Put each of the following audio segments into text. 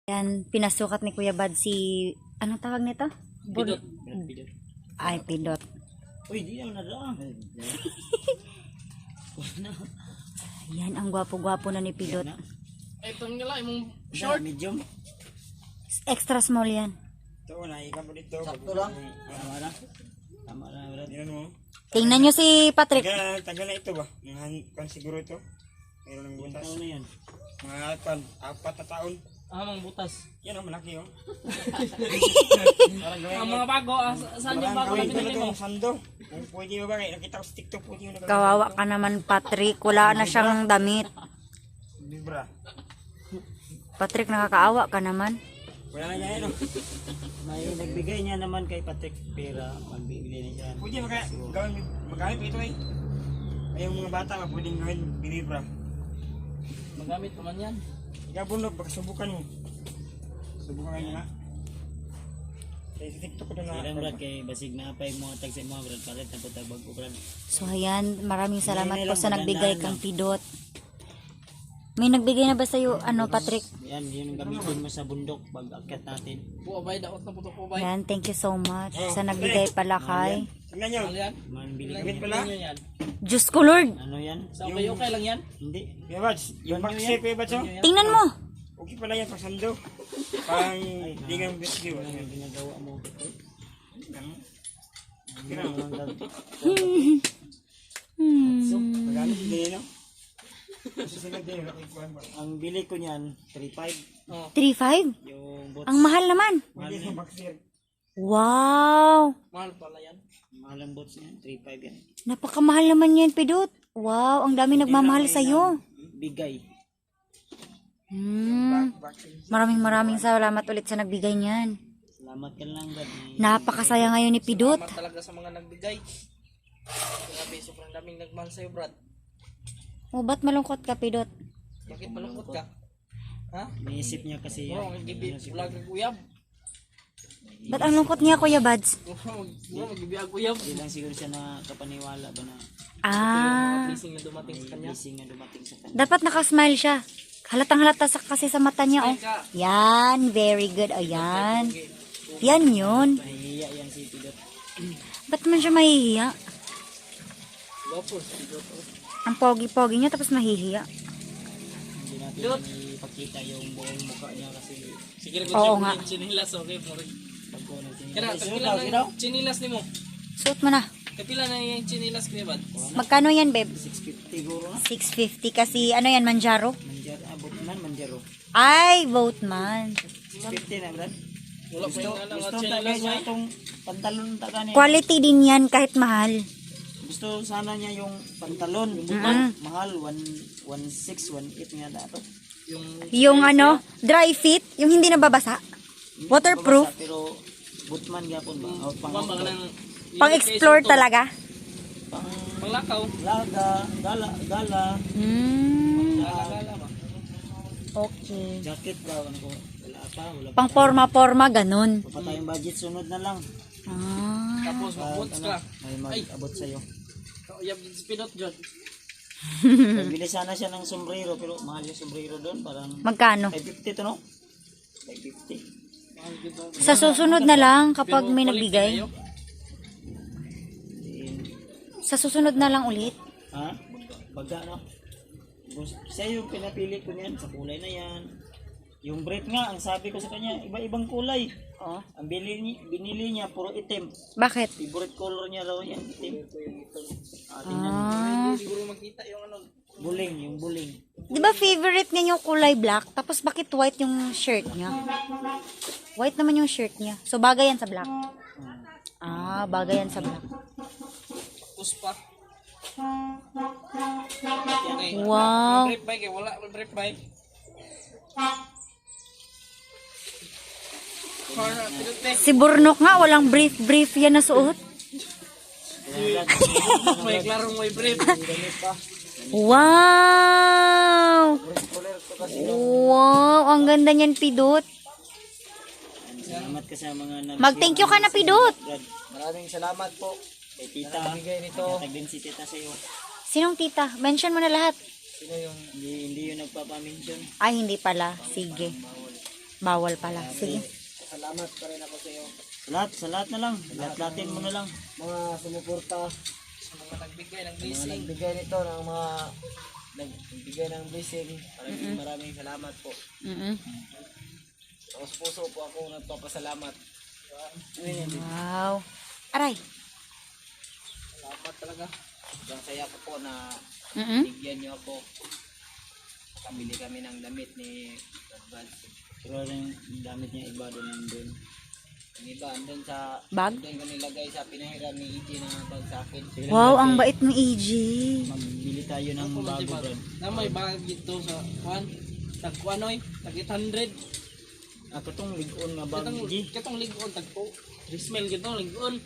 Yan, pinasukat ni Kuya Bad si, anong tawag nito? Pidot. Ay, pidot. Uy, di naman nadaan. Yan, ang gwapo-gwapo na ni Pidot. Itong nila, yung Short. short. Medium. Extra small yan. Ito, naika mo dito. Sakto lang. Tama na. Tama na, brad. Yan mo. Tingnan nyo si Patrick. Tagal na ito ba? Kan siguro ito. Meron ng butas. Taon na yan. Mga 4 na taon. Mga butas. Yan ang malaki oh. Ang mga bago, saan yung bago na Gawin ko na pinili mo? itong sando. Kung pwede ba ba? Nakita ko sa TikTok. Pwede mo na ba? Kawawa ka naman, Patrick. Wala na siyang damit. Bibra. Patrick, nakakaawa ka naman. Wala na yan oh. May nagbigay niya naman kay Patrick pera. Magbibili na siya. Pwede magamit ito eh. Ay yung mga bata ba pwedeng gawin bibra. Magamit naman yan. Ikabunog, baka subukan mo. Subukan kayo nga. Sa TikTok ko na Ilan brad kay basig na apay mga tag sa mga brad. Palit na po tagbag ko brad. So, ayan. Maraming salamat po sa nagbigay kang Pidot. May nagbigay na ba sa'yo, Patrick? Yan, yun ang gamitin mo sa bundok pag akyat natin. Buwabay, daot na puto po ba? Yan, thank you so much sa nagbigay pala kay. tingnan nyo. Ano yan? Manbili Gamit ka pala? Ano yan? Diyos ko, Lord. Ano yan? Sa okay, okay lang yan? Hindi. Kuya Bads, yung paksi Kuya Bads oh. Tingnan mo. Okay pala yan pag sando. Pang di nga bisyo. Ano yung ginagawa mo? Kira Ano mo. ang gag- Magamit din no? Susunod din. Ang bili ko niyan, 3.5. Oo. 3.5? Yung bots. Ang mahal naman. Pwede yung paksi. Wow. Mahal pala yan. Mahal ang bots niyan, 3.5 yan. Napakamahal naman yan, Pidot. Wow, ang dami nagmamahal sa'yo. Bigay. Maraming salamat ulit sa nagbigay niyan. Salamat ka lang brad. Napakasaya ngayon ni Pidot. Salamat talaga sa mga nagbigay. Grabe, sobrang daming nagmahal sa'yo, Brad. O, ba't malungkot ka, Pidot? Bakit malungkot ka? Ha? Naisip niya kasi Oo, ang gibig vlog ng uyab. Ba't ang lungkot niya, Kuya Bads? Oo, magibig ang uyab. Hindi lang siguro siya nakapaniwala ba na Ah, Blessing na dumating sa kanya. blessing na dumating sa kanya. dapat nakasmile siya. Halatang halata kasi sa mata niya, oh. Ka. Yan, very good. O, yan. Yan yun. Mahihiya yan si Pidot. Ba't man siya mahihiya? Gopos. Ang pogi-pogi niya, tapos mahihiya. Hindi natin Pidot. ipakita yung buong mukha niya kasi Sige, Oo nga. chinilas, okay mo rin. pag kunin siya. Kaya, Ay, kapila daw, na daw. yung chinilas ni mo. Suot mo na. Kapila na yung chinilas ni Bad. Magkano yan, babe? 650 guro na. 650 kasi, ano yan, Manjaro? Manjaro, abot man, manjaro. Ay, vote man. 650 na brad. Wala pa yung alam Gusto at tagay chinilas niya may. itong pantalon taga niya. Quality din yan kahit mahal. Gusto sana niya yung pantalon. Mahal, 1.6, 1.8 nga dato. Yung ano, dry fit, yung hindi nababasa. Waterproof. Babasa, pero bootman gyapon ba? O pang Pang ng Pang-explore talaga. Panglakaw. laga, gala, Gala ba? Okay. jacket ba ano ko? Wala pa, wala pa. Pang forma-forma, ganun. Pa tayong budget sunod na lang. Ah. Tapos mag-boots ka. May mag-abot sa iyo. Uyab din si Pinot John. Nagbili sana siya ng sombrero pero mahal yung sombrero doon, parang Magkano? 550 to no? 550. Sa susunod na lang kapag may nagbigay. Sa susunod na lang ulit. Ha? Baga no? Siya yung pinapili ko niyan sa kulay na yan. Yung brief nga, ang sabi ko sa kanya, iba-ibang kulay. Oh. Ang binili niya, puro itim. Bakit? Favorite color niya raw yan, itim. Ah. Siguro makita yung ano. Buling, yung buling. Di ba favorite niya yung kulay black? Tapos bakit white yung shirt niya? White naman yung shirt niya. So bagay yan sa black. Ah, bagay yan sa black. Puspa. Okay. Wow. Brief bike eh. Wala brief bike. Pinot eh. Si Burnok nga, walang brief yan na suot. May klarong may brief. Wow! Wow, ang ganda niyan, Pidot. Salamat ka sa mga Mag-thank you ka na, Pidot. Maraming salamat po. Kay tita, Bigay nito. natag din si tita sa iyo. Sinong tita? Mention mo na lahat. Sino yung Hindi yun nagpapamention. Ay, hindi pala. Sige. Bawal pala. Sige. Salamat pa rin ako sa iyo. Sa lahat na lang. Lahat-lahatin mo na lang. Mga sumuporta. Sa mga nagbigay ng blessing. Mga nagbigay nito ng mga nagbigay ng blessing. Maraming salamat po. Tapos puso po ako nagpapasalamat. Wow. Aray. Salamat talaga. Sobrang saya ko po na Mm-mm. bigyan niyo ako. Kamili kami ng damit ni Brad. Pero yung damit niya iba doon. Ang iba, andun sa... Bag? Andun ko nilagay sa pinahiram ni EJ na bag sa akin. Sige lang, Wow, Brad, ang eh. bait mo, EJ. Magbili tayo ng bago, Brad. Na may bag dito sa kuan. Tag-kuanoy, tag-800. Katong ligon nga bag, G. Katong ligon, tagpo. Rismel gito, ligon.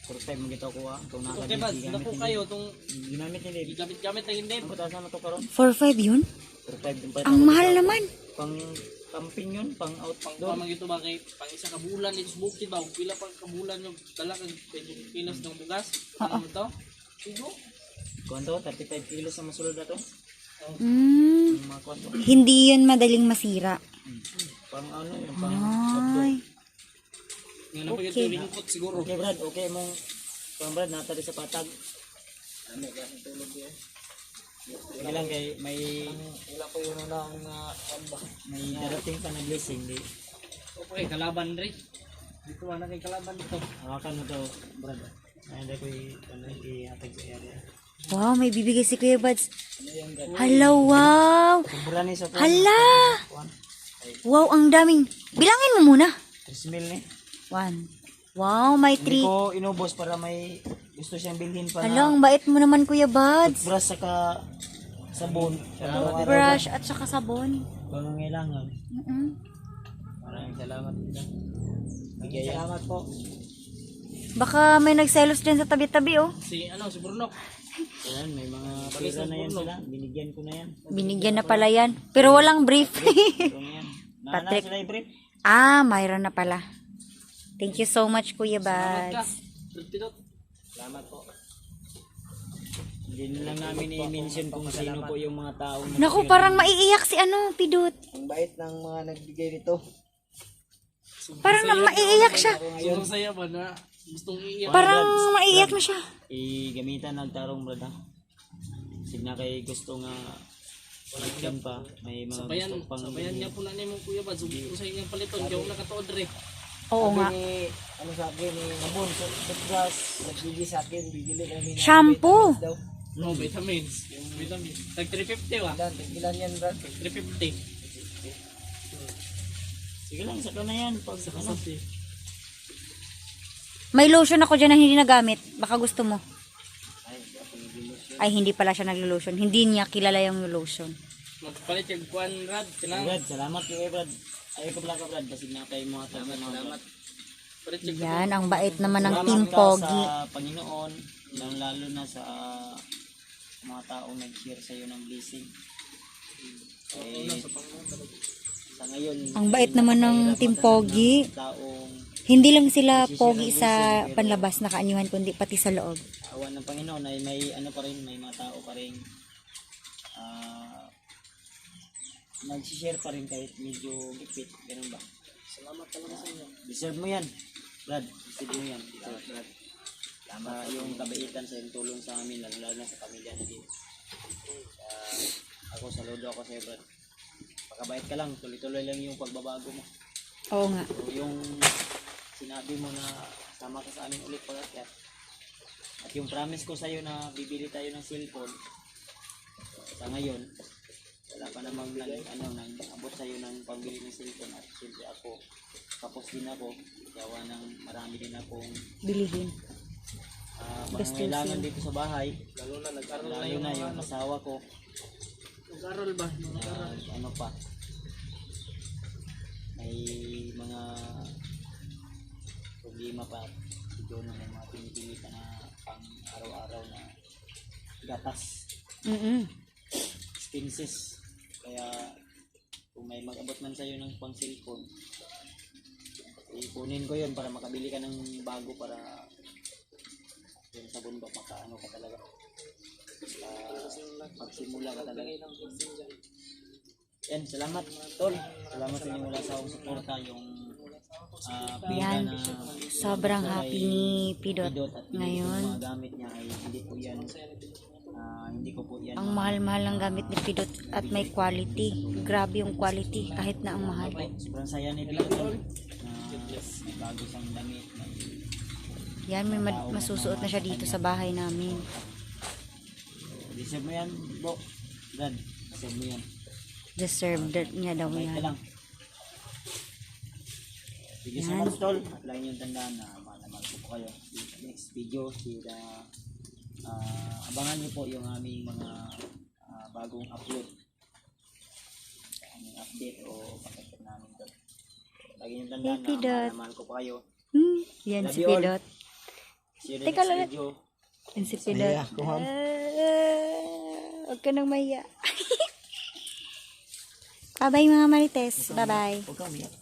First time mo gito ko itong Okay ba, dako kayo, itong Ginamit ni Dave. gamit-gamit na hindi. Ang patasan na to karon. 4-5 yun? First time yung Ang mahal naman. Pang camping yun, pang Pang outdoor. pamang ito ba kay pang isa ka bulan dito sa bukid ba? Pila pang kabulan yung dala kag pilas ng bugas. Ano mo to? Sigo. Kuwanto, 35 kilos na masulod na to. Mm, Yung mga kuwanto. hindi yun madaling masira. Pang ano yun, pang outdoor. Ay. Nga na pag ito Okay. lingkot siguro. Okay Brad, okay mong pang Brad, natali sa patag. Ano ba ang tulog yan? Sige lang kay may Wala ko yun na ang ba. may darating pa na blessing. Di, Okay, kalaban rin. Dito na kay kalaban dito. hawakan mo to Brad. Ayun ko i-hatag sa area. Wow, may bibigay si Kuya Buds. Ano yan Brad? Hala, wow. Sobra ni sa Hala. Wow, ang daming. Bilangin mo muna. 3 mil ni. 1. Wow, may Hindi 3. ko inubos para may gusto siyang bilhin pa Hala, na ang bait mo naman, Kuya Buds. brush saka sabon. Brush at saka sabon. Pangangailangan. Mm-mm. Maraming salamat dito. Salamat po. Baka may nagselos dyan sa tabi-tabi, oh. Si Bruno. Ayan, may mga pera na yan sila. Binigyan ko na yan. Binigyan na pala yan. Pero walang brief. Ito na yan. Patrick. Sila i-brief. Mayroon na pala. Thank you so much, Kuya Salamat ka. Buds. Pidot. Salamat po. Hindi na lang namin i-mention kung sino po yung mga taong Naku, parang maiiyak si Pidot. Ang bait ng mga nagbigay nito. Parang maiiyak siya. Sobrang saya ba na gustong iiyak. Parang maiiyak na siya. i-gamitan ng tarong brada. Signa kay gusto nga palitan pa. May mga Sabayan, gusto pang sabayan niya po na ni mong kuya ba. Subi ko sa inyong paliton. Diyaw nakatuod rin. Oo nga. Ano sa akin ni Nabon, toothbrush, nagbili sa akin, bibili kami ng Shampoo. vitamins daw. No, vitamins. Yung vitamins. Tag 350 ba? Ilan yan, Brad? 350. sige lang, saka na yan. Pag ano, May lotion ako dyan na hindi nagamit. Baka gusto mo. Ay, hindi pala siya naglo-lotion. Hindi niya kilala yung lotion. Magpalit yung kuwan, Brad. Kailangan. Brad, salamat kay Brad. Ayaw ko pala ka Brad. Kasi na kayo mga tayo. Salamat. Palit yung Yan, ang bait naman ng Salamat Team ka Pogi. sa Panginoon. Lalo na sa mga taong nag-share sa'yo ng blessing. Sa ngayon, Ang bait naman ng Team Pogi. taong Hindi lang sila pogi sa panlabas na kaanyuhan, kundi pati sa loob. awan ng Panginoon ay may ano pa rin, may mga tao pa rin nag-share pa rin kahit medyo gipit, ganun ba? salamat talaga sa inyo. Deserve mo yan, Brad. Deserve mo yan. Deserve, Brad. Yung kabaitan sa yung tulong sa amin, lalo na sa pamilya natin. Ako, saludo ako sa'yo, Brad. Pagkabait ka lang, tuloy-tuloy lang yung pagbabago mo. Oo nga. So, yung sinabi mo na sama ka sa amin ulit pag-akyat. At yung promise ko sa'yo na bibili tayo ng cellphone, sa ngayon, wala pa namang nang abot sa'yo ng pambili ng cellphone. At siyempre ako, tapos din ako, gawa ng marami din akong Bilihin. pangangailangan dito sa bahay. Lalo na nag-aral na Lalo yung na mga yung asawa ko, nag-aral ba? Nag-aral. ano pa, may mga problema pa siguro na may mga pinipilitan na pang araw-araw na gatas, expenses. Kaya kung may mag-abot man sa'yo ng pang cellphone, ipunin ko yun para makabili ka ng bago para yun sa bundok makaano ka talaga. Magsimula ka talaga. Yan, salamat tol. Salamat sa inyong wala sa akong suporta yung Yan. pera na Sobrang happy ni Pidot at ngayon. yung mga gamit niya ay hindi po yan hindi ko po yan Ang mahal-mahal ng gamit ni Pidot at may quality. Grabe yung quality kahit na ang mahal. sobrang saya ni Pidot tol na may bago siyang damit Yan, may masusuot na siya dito sa bahay namin. deserve mo yan bro Brad deserve mo yan Deserved niya daw Bait ka yan. lang sige so much tol at lang yung tandaan na mahal ko po kayo next video abangan niyo po yung aming mga bagong upload aming update o pakita namin doon lagi yung tandaan Hey, Pidot. na mahal ko po kayo Yan Love si you all. Pidot. see you in the Teka next lang. video Yan si Pidot. Huwag ka nang maya. Bye-bye mga Marites. Bye-bye. Huwag kang umiyak.